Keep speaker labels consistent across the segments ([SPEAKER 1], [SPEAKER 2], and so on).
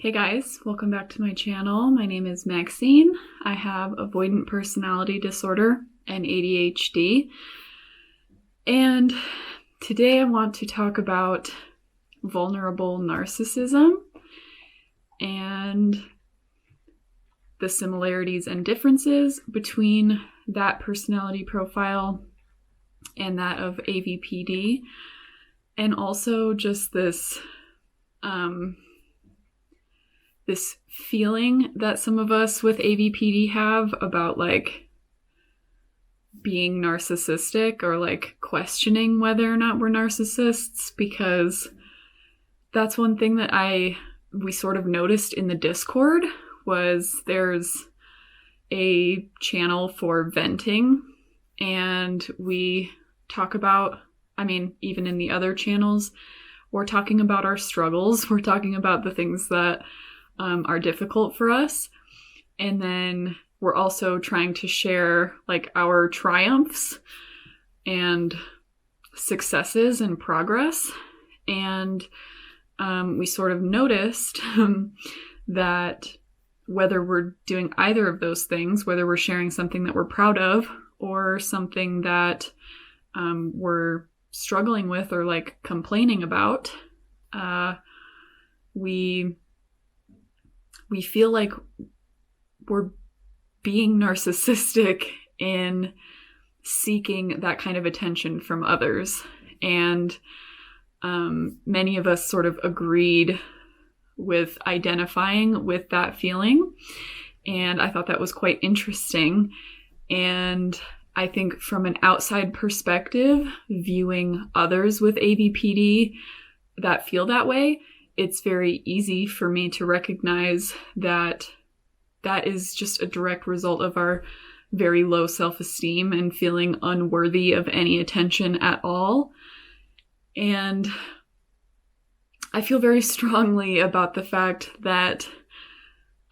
[SPEAKER 1] Hey guys, welcome back to my channel. My name is Maxine. I have Avoidant Personality Disorder and ADHD. And today I want to talk about vulnerable narcissism and the similarities and differences between that personality profile and that of AVPD. And also just this feeling that some of us with AVPD have about being narcissistic or questioning whether or not we're narcissists, because that's one thing that we sort of noticed in the Discord was there's a channel for venting, and we talk about, even in the other channels, we're talking about our struggles, we're talking about the things that are difficult for us. And then we're also trying to share our triumphs and successes and progress. And we sort of noticed that whether we're doing either of those things, whether we're sharing something that we're proud of or something that we're struggling with or complaining about, we feel like we're being narcissistic in seeking that kind of attention from others. And many of us sort of agreed with identifying with that feeling. And I thought that was quite interesting. And I think from an outside perspective, viewing others with AVPD that feel that way, it's very easy for me to recognize that that is just a direct result of our very low self-esteem and feeling unworthy of any attention at all. And I feel very strongly about the fact that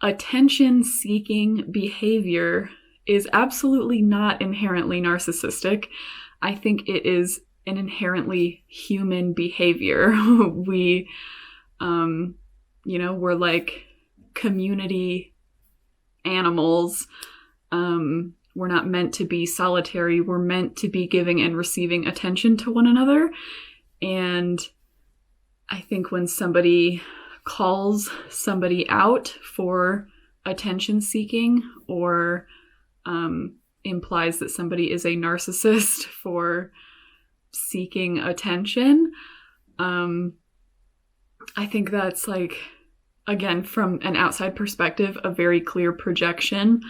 [SPEAKER 1] attention-seeking behavior is absolutely not inherently narcissistic. I think it is an inherently human behavior. We're like community animals. We're not meant to be solitary. We're meant to be giving and receiving attention to one another. And I think when somebody calls somebody out for attention seeking or implies that somebody is a narcissist for seeking attention, I think that's again, from an outside perspective, a very clear projection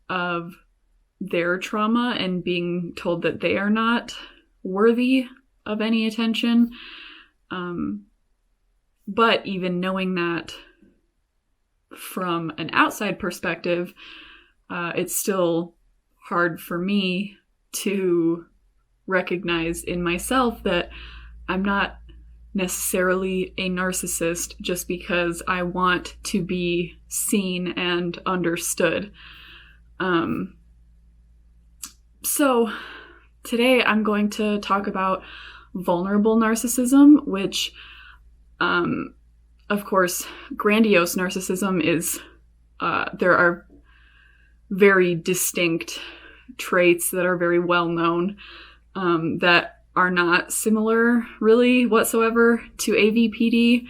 [SPEAKER 1] of their trauma and being told that they are not worthy of any attention. But even knowing that from an outside perspective, it's still hard for me to recognize in myself that I'm not necessarily a narcissist just because I want to be seen and understood. So today I'm going to talk about vulnerable narcissism, which, of course, grandiose narcissism is, there are very distinct traits that are very well known, that are not similar really whatsoever to AVPD,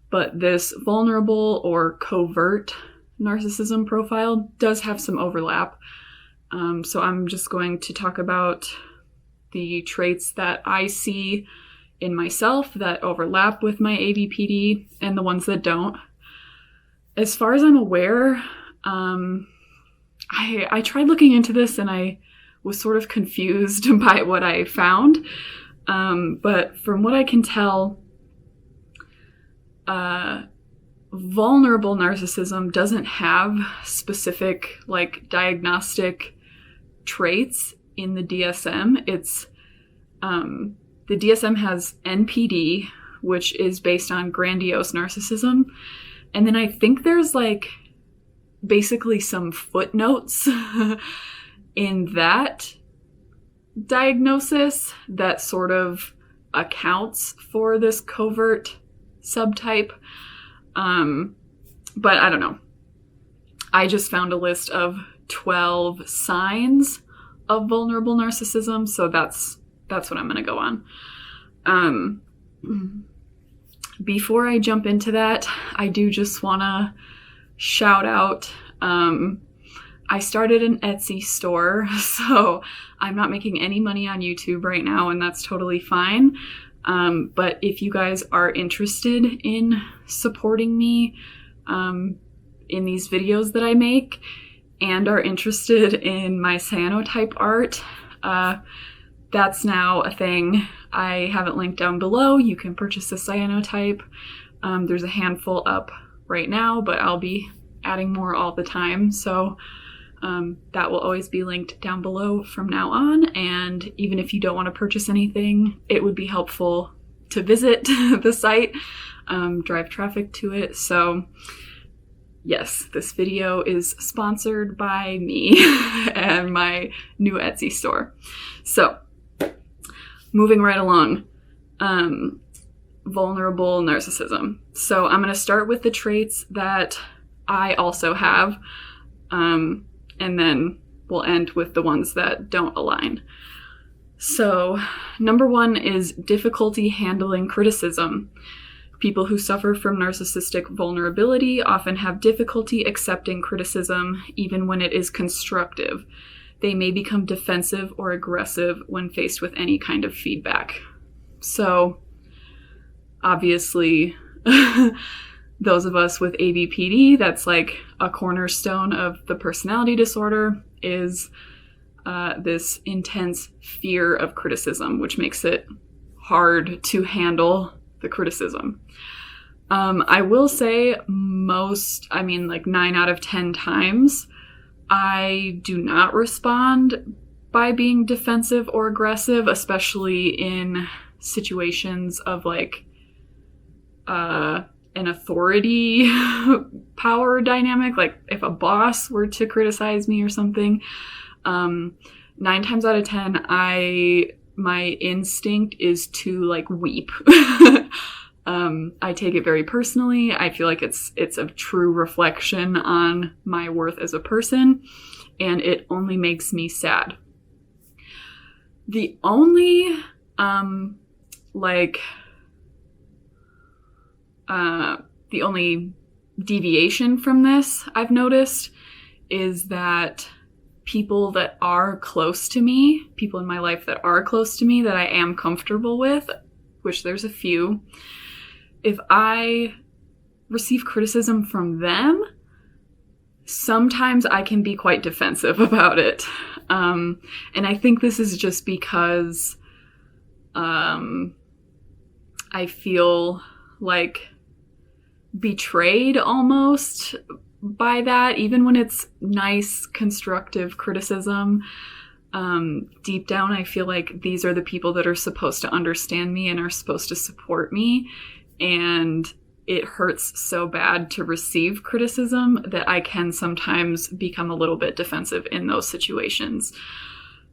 [SPEAKER 1] but this vulnerable or covert narcissism profile does have some overlap. So I'm just going to talk about the traits that I see in myself that overlap with my AVPD and the ones that don't. As far as I'm aware, I tried looking into this and I was sort of confused by what I found. But from what I can tell, vulnerable narcissism doesn't have specific diagnostic traits in the DSM. It's the DSM has NPD, which is based on grandiose narcissism, and then I think there's basically some footnotes in that diagnosis that sort of accounts for this covert subtype. But I don't know. I just found a list of 12 signs of vulnerable narcissism, so that's what I'm going to go on. Before I jump into that, I do just want to shout out, I started an Etsy store, so I'm not making any money on YouTube right now, and that's totally fine. But if you guys are interested in supporting me in these videos that I make and are interested in my cyanotype art, that's now a thing. I have it linked down below. You can purchase the cyanotype. There's a handful up right now, but I'll be adding more all the time. So that will always be linked down below from now on. And even if you don't want to purchase anything, it would be helpful to visit the site, drive traffic to it. So yes, this video is sponsored by me and my new Etsy store. So moving right along, vulnerable narcissism. So I'm going to start with the traits that I also have, and then we'll end with the ones that don't align. So number 1 is difficulty handling criticism. People who suffer from narcissistic vulnerability often have difficulty accepting criticism, even when it is constructive. They may become defensive or aggressive when faced with any kind of feedback. So obviously, those of us with ABPD, that's like a cornerstone of the personality disorder, is this intense fear of criticism, which makes it hard to handle the criticism. I will say like 9 out of 10 times, I do not respond by being defensive or aggressive, especially in situations of like an authority power dynamic. Like if a boss were to criticize me or something, 9 times out of 10, my instinct is to like weep. I take it very personally. I feel like it's a true reflection on my worth as a person, and it only makes me sad. The only the only deviation from this I've noticed is that people that are close to me, people in my life that are close to me that I am comfortable with, which there's a few, if I receive criticism from them, sometimes I can be quite defensive about it. And I think this is just because I feel like betrayed almost by that, even when it's nice, constructive criticism. Deep down, I feel like these are the people that are supposed to understand me and are supposed to support me. And it hurts so bad to receive criticism that I can sometimes become a little bit defensive in those situations.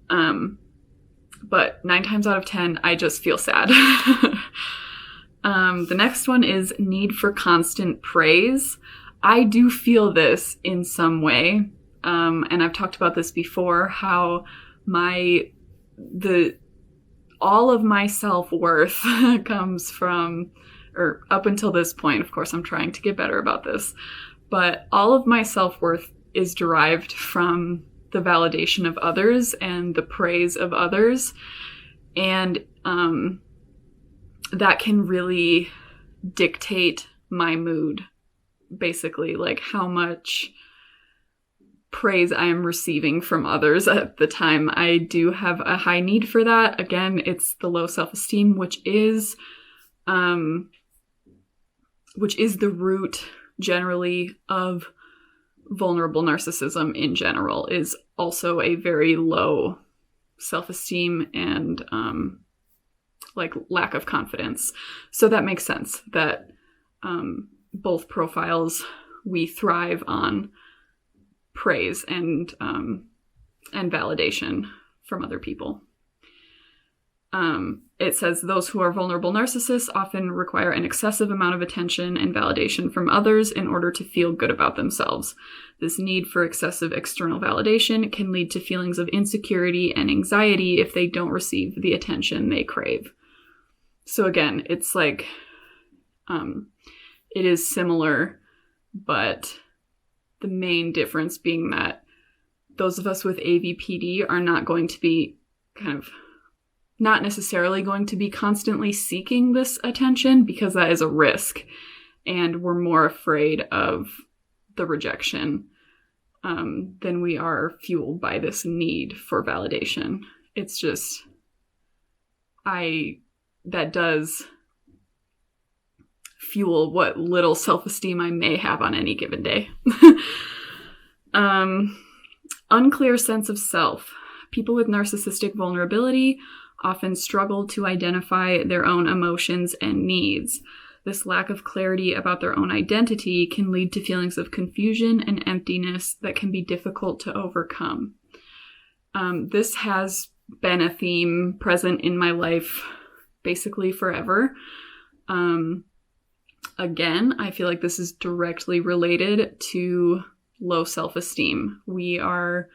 [SPEAKER 1] But 9 times out of 10, I just feel sad. The next one is need for constant praise. I do feel this in some way. And I've talked about this before, how all of my self-worth comes from, or up until this point, of course, I'm trying to get better about this, but all of my self-worth is derived from the validation of others and the praise of others. And that can really dictate my mood, basically, like how much praise I am receiving from others at the time. I do have a high need for that. Again, it's the low self-esteem, which is the root generally of vulnerable narcissism in general, is also a very low self-esteem and like lack of confidence. So that makes sense that both profiles, we thrive on praise and validation from other people. It says those who are vulnerable narcissists often require an excessive amount of attention and validation from others in order to feel good about themselves. This need for excessive external validation can lead to feelings of insecurity and anxiety if they don't receive the attention they crave. So again, it's like, it is similar, but the main difference being that those of us with AVPD are not going to be not necessarily going to be constantly seeking this attention, because that is a risk, and we're more afraid of the rejection than we are fueled by this need for validation. It's just, that does fuel what little self-esteem I may have on any given day. Unclear sense of self. People with narcissistic vulnerability often struggle to identify their own emotions and needs. This lack of clarity about their own identity can lead to feelings of confusion and emptiness that can be difficult to overcome. This has been a theme present in my life basically forever. Again, I feel like this is directly related to low self-esteem. We are,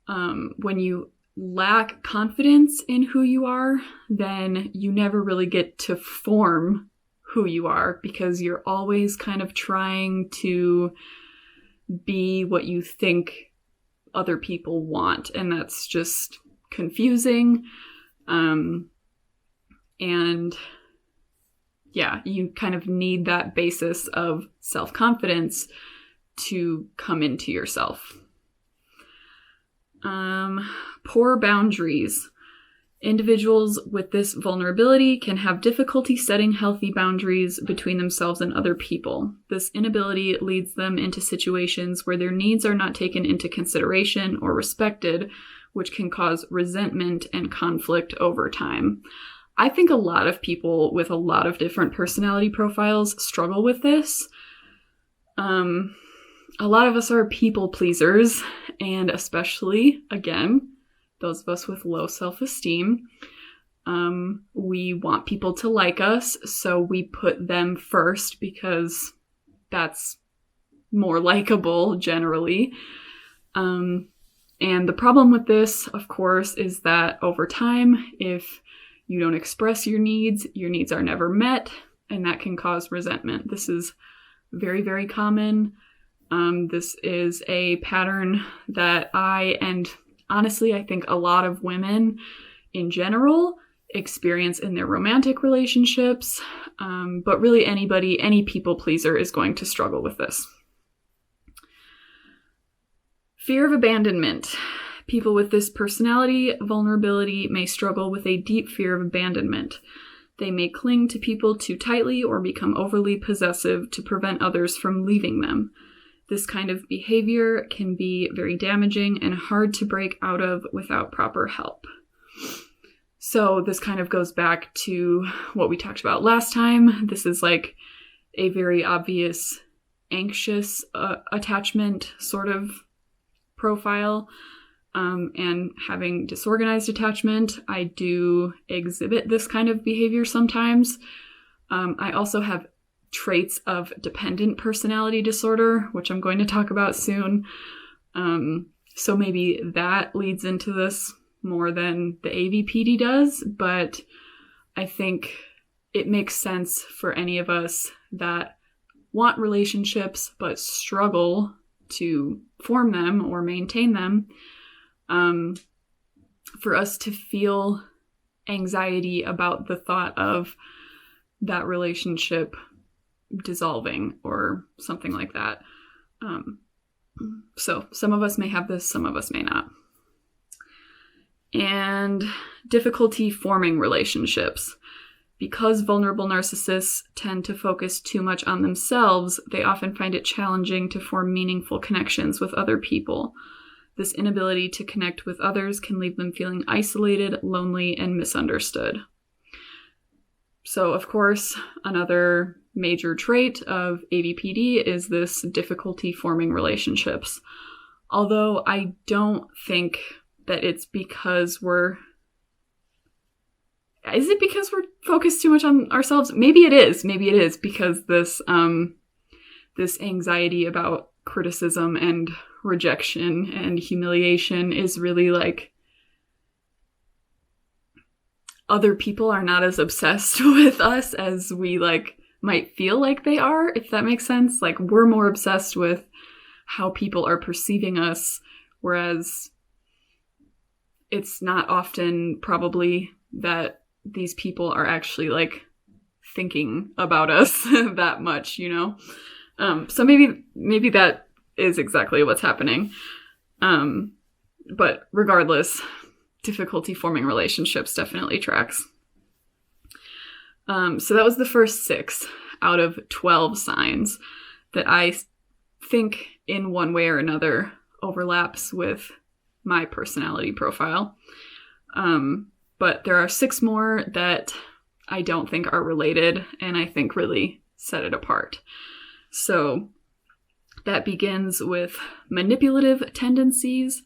[SPEAKER 1] when you lack confidence in who you are, then you never really get to form who you are, because you're always kind of trying to be what you think other people want, and that's just confusing. And yeah, you kind of need that basis of self-confidence to come into yourself. Poor boundaries. Individuals with this vulnerability can have difficulty setting healthy boundaries between themselves and other people. This inability leads them into situations where their needs are not taken into consideration or respected, which can cause resentment and conflict over time. I think a lot of people with a lot of different personality profiles struggle with this. A lot of us are people pleasers, and especially, again, those of us with low self-esteem. We want people to like us, so we put them first because that's more likable generally. And the problem with this, of course, is that over time, if you don't express your needs are never met, and that can cause resentment. This is very, very common. This is a pattern that and honestly, I think a lot of women in general experience in their romantic relationships, but really any people pleaser is going to struggle with this. Fear of abandonment. People with this personality vulnerability may struggle with a deep fear of abandonment. They may cling to people too tightly or become overly possessive to prevent others from leaving them. This kind of behavior can be very damaging and hard to break out of without proper help. So this kind of goes back to what we talked about last time. This is like a very obvious anxious attachment sort of profile. And having disorganized attachment, I do exhibit this kind of behavior sometimes. I also have traits of dependent personality disorder, which I'm going to talk about soon. So maybe that leads into this more than the AVPD does, but I think it makes sense for any of us that want relationships but struggle to form them or maintain them, for us to feel anxiety about the thought of that relationship dissolving or something like that. So some of us may have this, some of us may not. And difficulty forming relationships. Because vulnerable narcissists tend to focus too much on themselves, they often find it challenging to form meaningful connections with other people. This inability to connect with others can leave them feeling isolated, lonely, and misunderstood. So, of course, another major trait of AVPD is this difficulty forming relationships. Although I don't think that it's because we're is it because we're focused too much on ourselves? Maybe it is. Maybe it is because this anxiety about criticism and rejection and humiliation is really like, other people are not as obsessed with us as we like might feel like they are, if that makes sense. Like, we're more obsessed with how people are perceiving us, whereas it's not often probably that these people are actually like thinking about us that much, you know? So maybe that is exactly what's happening. But regardless, difficulty forming relationships definitely tracks. So that was the first 6 out of 12 signs that I think in one way or another overlaps with my personality profile. But there are 6 more that I don't think are related and I think really set it apart. So that begins with manipulative tendencies.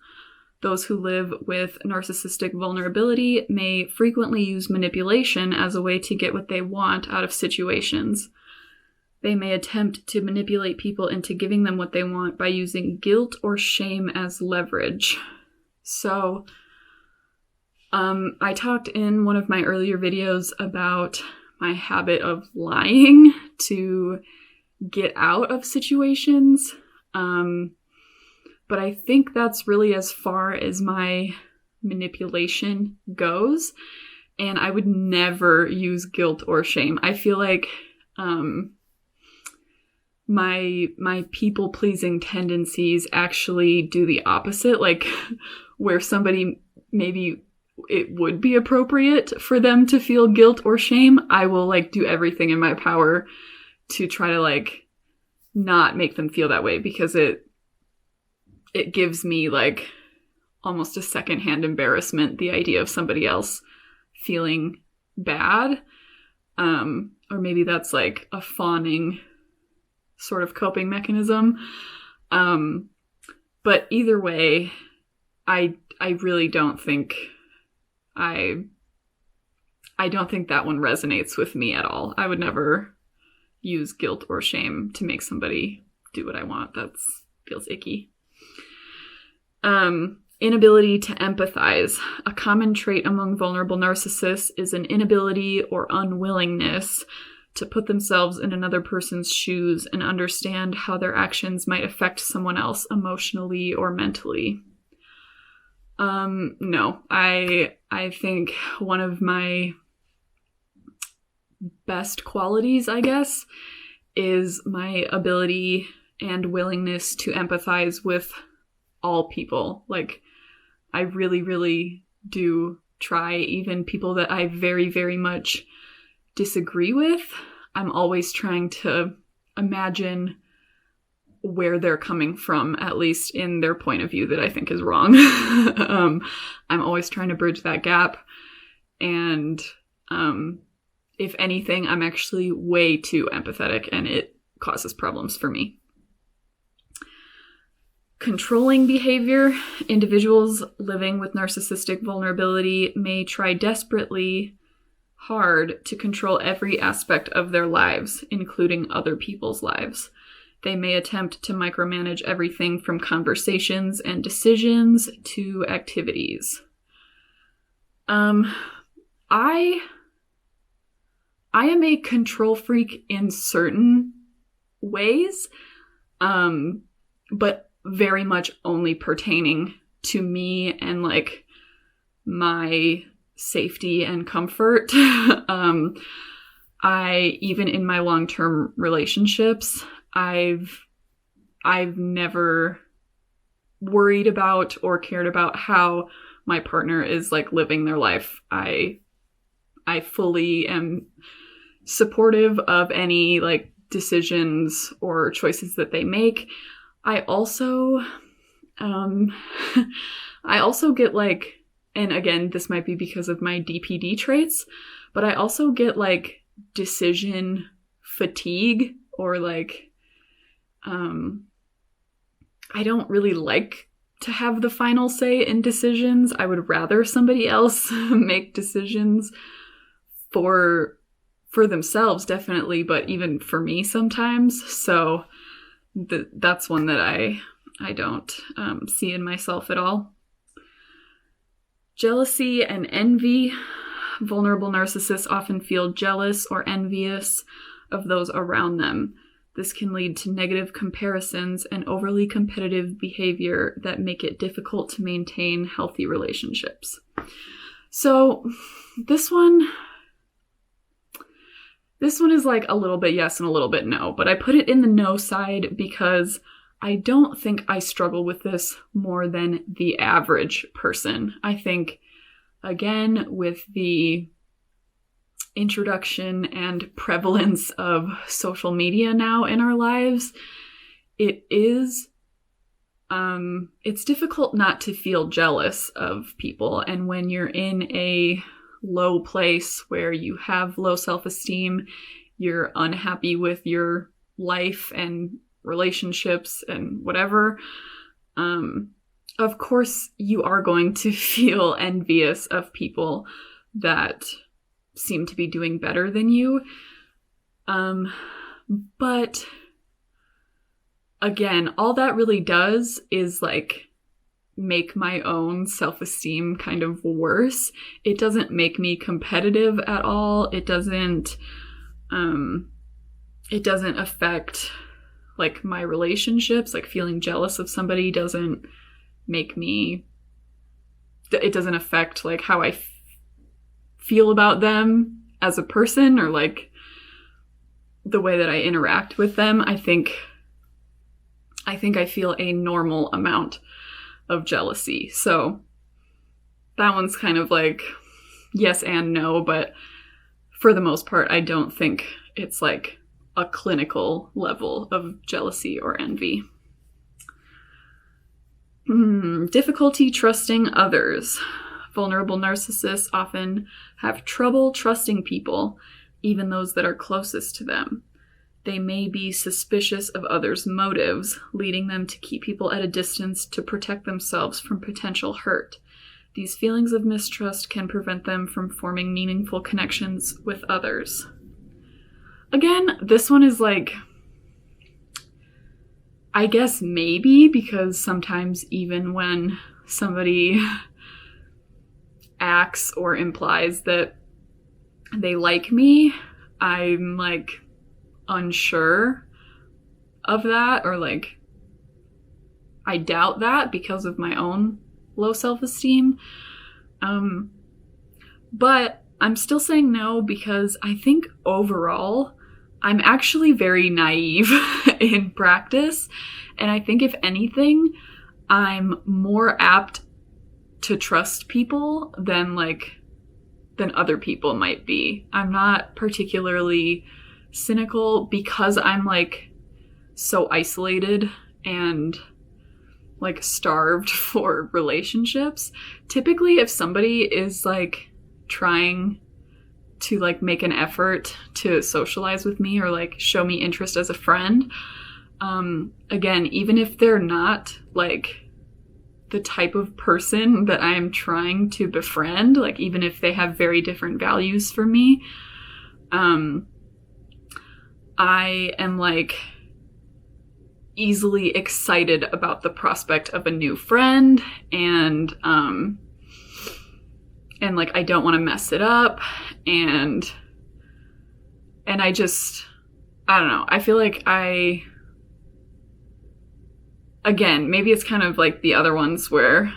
[SPEAKER 1] Those who live with narcissistic vulnerability may frequently use manipulation as a way to get what they want out of situations. They may attempt to manipulate people into giving them what they want by using guilt or shame as leverage. So, I talked in one of my earlier videos about my habit of lying to get out of situations. But I think that's really as far as my manipulation goes. And I would never use guilt or shame. I feel like my people-pleasing tendencies actually do the opposite. Like, where somebody maybe it would be appropriate for them to feel guilt or shame, I will like do everything in my power to try to like not make them feel that way, because it gives me like almost a secondhand embarrassment, the idea of somebody else feeling bad. Or maybe that's like a fawning sort of coping mechanism. But either way, I really don't think I don't think that one resonates with me at all. I would never use guilt or shame to make somebody do what I want. That feels icky. Inability to empathize. A common trait among vulnerable narcissists is an inability or unwillingness to put themselves in another person's shoes and understand how their actions might affect someone else emotionally or mentally. No, I think one of my best qualities, I guess, is my ability and willingness to empathize with all people. Like, I really, really do try, even people that I very, very much disagree with. I'm always trying to imagine where they're coming from, at least in their point of view that I think is wrong. I'm always trying to bridge that gap. And if anything, I'm actually way too empathetic, and it causes problems for me. Controlling behavior. Individuals living with narcissistic vulnerability may try desperately hard to control every aspect of their lives, including other people's lives. They may attempt to micromanage everything from conversations and decisions to activities. I am a control freak in certain ways, but very much only pertaining to me and like my safety and comfort. Even in my long-term relationships, I've never worried about or cared about how my partner is like living their life. I fully am supportive of any like decisions or choices that they make. I also get like, and again, this might be because of my DPD traits, but I also get like decision fatigue, or like, I don't really like to have the final say in decisions. I would rather somebody else make decisions for themselves, definitely, but even for me sometimes. So that's one that I don't see in myself at all. Jealousy and envy. Vulnerable narcissists often feel jealous or envious of those around them. This can lead to negative comparisons and overly competitive behavior that make it difficult to maintain healthy relationships. So this one is like a little bit yes and a little bit no, but I put it in the no side because I don't think I struggle with this more than the average person. I think, again, with the introduction and prevalence of social media now in our lives, it's difficult not to feel jealous of people. And when you're in a low place where you have low self-esteem, you're unhappy with your life and relationships and whatever, of course you are going to feel envious of people that seem to be doing better than you. But again, all that really does is like make my own self-esteem kind of worse. It doesn't make me competitive at all. It doesn't affect like my relationships. Like feeling jealous of somebody doesn't affect like how I feel about them as a person or like the way that I interact with them. I think I feel a normal amount of jealousy. So that one's kind of like yes and no, but for the most part, I don't think it's like a clinical level of jealousy or envy. Difficulty trusting others. Vulnerable narcissists often have trouble trusting people, even those that are closest to them. They may be suspicious of others' motives, leading them to keep people at a distance to protect themselves from potential hurt. These feelings of mistrust can prevent them from forming meaningful connections with others. Again, this one is like, I guess maybe, because sometimes even when somebody acts or implies that they like me, I'm like unsure of that, or like I doubt that because of my own low self-esteem. But I'm still saying no because I think overall I'm actually very naive in practice. And I think if anything, I'm more apt to trust people than other people might be. I'm not particularly cynical because I'm like so isolated and like starved for relationships. Typically, if somebody is like trying to like make an effort to socialize with me or like show me interest as a friend, again, even if they're not like the type of person that I am trying to befriend, like even if they have very different values for me, I am like easily excited about the prospect of a new friend, and like I don't want to mess it up, and I don't know. I feel like again, maybe it's kind of like the other ones where,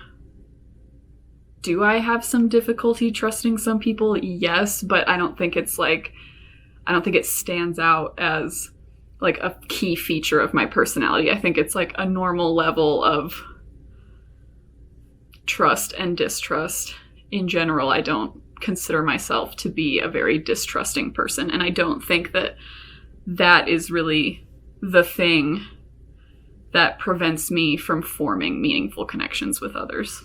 [SPEAKER 1] do I have some difficulty trusting some people? Yes, but I don't think it stands out as like a key feature of my personality. I think it's like a normal level of trust and distrust. In general, I don't consider myself to be a very distrusting person, and I don't think that is really the thing that prevents me from forming meaningful connections with others.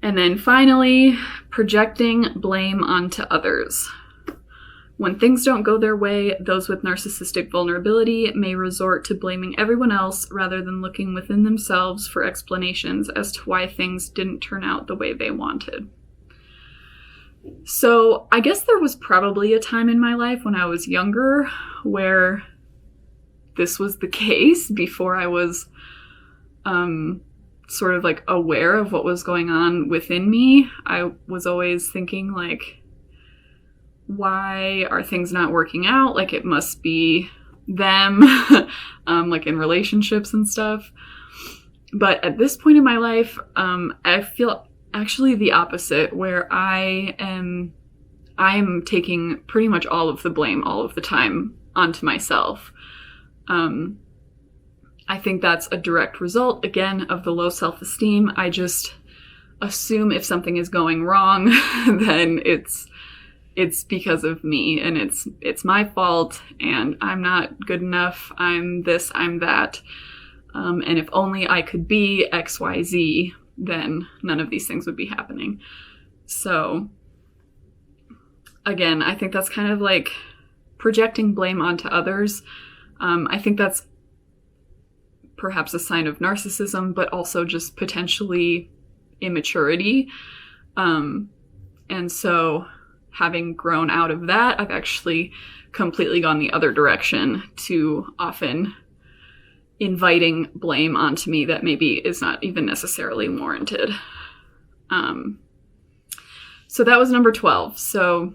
[SPEAKER 1] And then finally, projecting blame onto others. When things don't go their way, those with narcissistic vulnerability may resort to blaming everyone else rather than looking within themselves for explanations as to why things didn't turn out the way they wanted. So I guess there was probably a time in my life when I was younger where this was the case, before I was sort of like aware of what was going on within me. I was always thinking like, why are things not working out? Like it must be them, like in relationships and stuff. But at this point in my life, I feel actually the opposite, where I am taking pretty much all of the blame all of the time onto myself. I think that's a direct result, again, of the low self-esteem. I just assume if something is going wrong, then it's because of me, and it's my fault, and I'm not good enough, I'm this, I'm that. And if only I could be XYZ, then none of these things would be happening. So, again, I think that's kind of like projecting blame onto others. I think that's perhaps a sign of narcissism, but also just potentially immaturity. And so, having grown out of that, I've actually completely gone the other direction to often inviting blame onto me that maybe is not even necessarily warranted. So that was number 12. So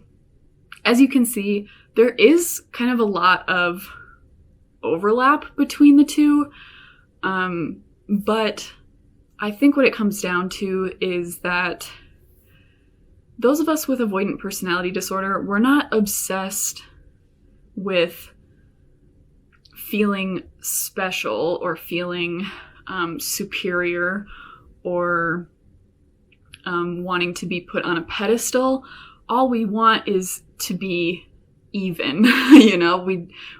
[SPEAKER 1] as you can see, there is kind of a lot of overlap between the two. But I think what it comes down to is that those of us with avoidant personality disorder, we're not obsessed with feeling special or feeling superior or wanting to be put on a pedestal. All we want is to be even.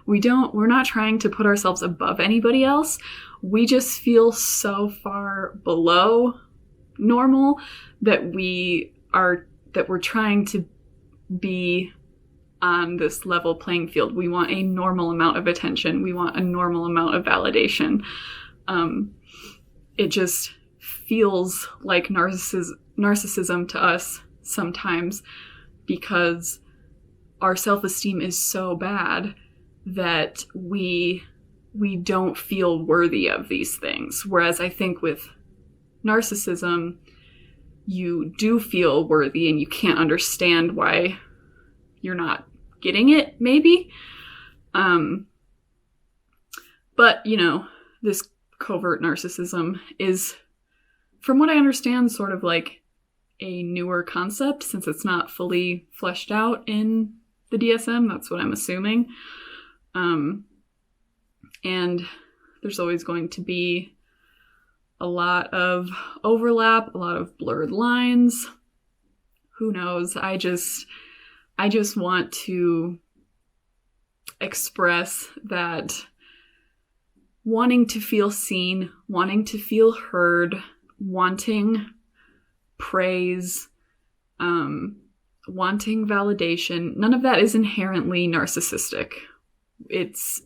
[SPEAKER 1] We're not trying to put ourselves above anybody else. We just feel so far below normal that we're trying to be on this level playing field. We want a normal amount of attention. We want a normal amount of validation. It just feels like narcissism to us sometimes, because our self-esteem is so bad that we don't feel worthy of these things. Whereas I think with narcissism, you do feel worthy and you can't understand why you're not getting it, maybe. But, this covert narcissism is, from what I understand, sort of like a newer concept, since it's not fully fleshed out in the DSM. That's what I'm assuming. And there's always going to be a lot of overlap, a lot of blurred lines. Who knows? I just want to express that wanting to feel seen, wanting to feel heard, wanting praise, wanting validation, none of that is inherently narcissistic. It's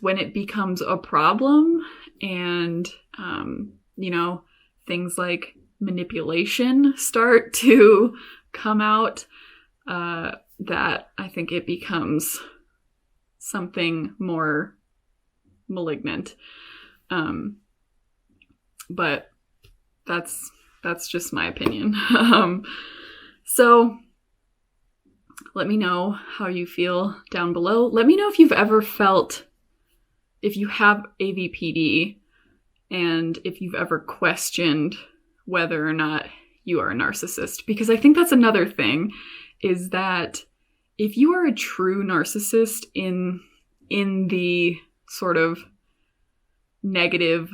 [SPEAKER 1] when it becomes a problem and, things like manipulation start to come out, that I think it becomes something more malignant. But that's just my opinion. So let me know how you feel down below. Let me know if you've ever felt, if you have AVPD, and if you've ever questioned whether or not you are a narcissist. Because I think that's another thing, is that if you are a true narcissist in the sort of negative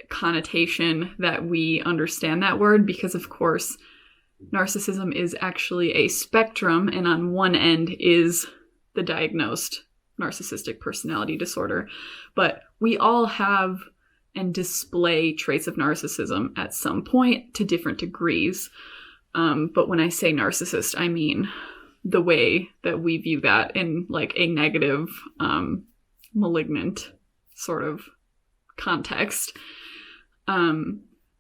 [SPEAKER 1] connotation that we understand that word, because of course narcissism is actually a spectrum, and on one end is the diagnosed narcissistic personality disorder. But we all have and display traits of narcissism at some point to different degrees. But when I say narcissist, I mean the way that we view that in like a negative, malignant sort of context.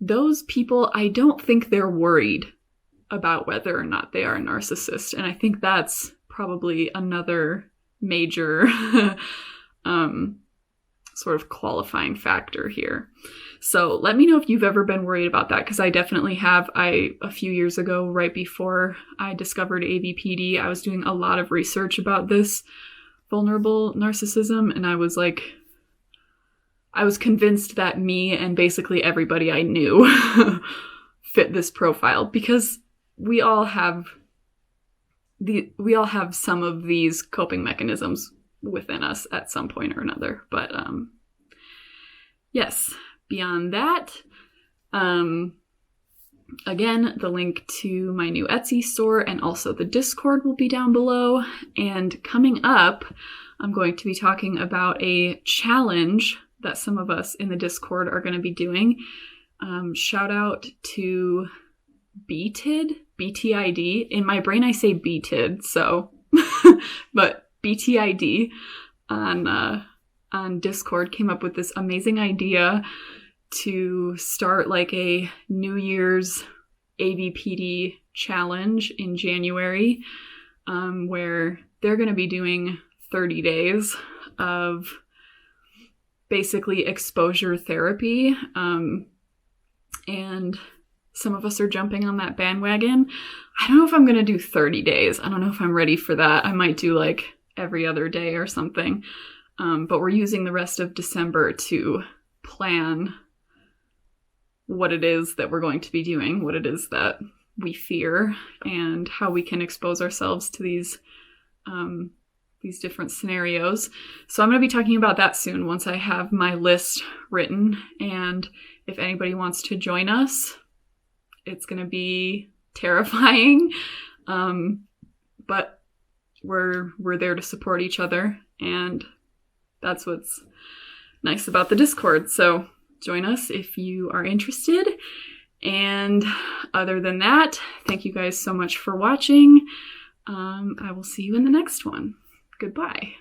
[SPEAKER 1] Those people, I don't think they're worried about whether or not they are a narcissist. And I think that's probably another major sort of qualifying factor here. So let me know if you've ever been worried about that, because I definitely have. A few years ago, right before I discovered AVPD, I was doing a lot of research about this vulnerable narcissism, and I was convinced that me and basically everybody I knew fit this profile, because we all have some of these coping mechanisms within us at some point or another. But yes, beyond that, again, the link to my new Etsy store and also the Discord will be down below. And coming up, I'm going to be talking about a challenge that some of us in the Discord are going to be doing. Shout out to BTID. In my brain, I say BTID, so, but BTID on Discord came up with this amazing idea to start like a New Year's AVPD challenge in January, where they're going to be doing 30 days of basically exposure therapy. And some of us are jumping on that bandwagon. I don't know if I'm going to do 30 days. I don't know if I'm ready for that. I might do like every other day or something. But we're using the rest of December to plan what it is that we're going to be doing, what it is that we fear, and how we can expose ourselves to these different scenarios. So I'm going to be talking about that soon once I have my list written. And if anybody wants to join us, it's going to be terrifying. But we're there to support each other, and that's what's nice about the Discord. So join us if you are interested. And other than that, thank you guys so much for watching. I will see you in the next one. Goodbye.